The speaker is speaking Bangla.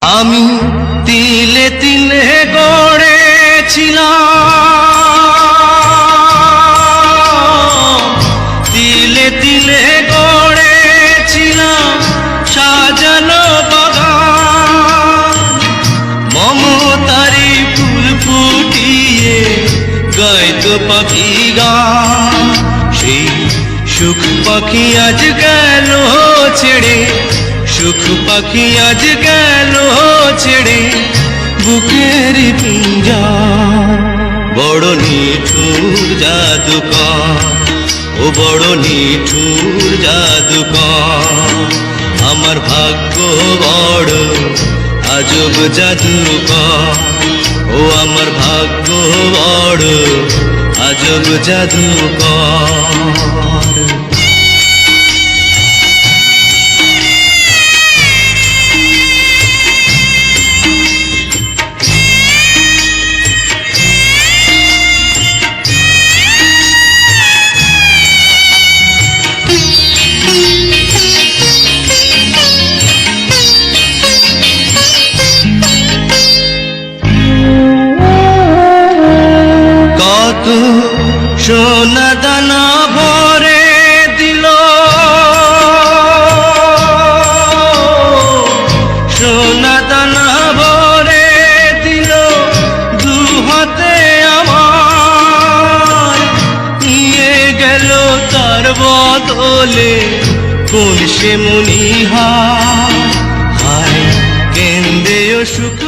আমি তিলে তিলে গড়েছিলাম, তিলে তিলে গড়েছিলাম সাজানো বাগান। মমতারি ফুল ফুটিয়ে গাইতো পাখি গান। সেই সুখ পাখি আজ গেল ছেড়ে, সুখ পাখি আজ গেল ছেড়ে বুকের পিঞ্জর। বড় নিঠুর জাদুকর, ও বড় নিঠুর জাদুকর। আমার ভাগ্য বড় আজব জাদুকর, ও আমার ভাগ্য বড় আজব জাদুকর। কত সোনা দানা ভরে দিল, সোনা দানা ভরে দিল দু হাতে আমার। নিয়ে গেল তার বদলে কোন সে মনিহার। হায় কেন্দ্রে সুখ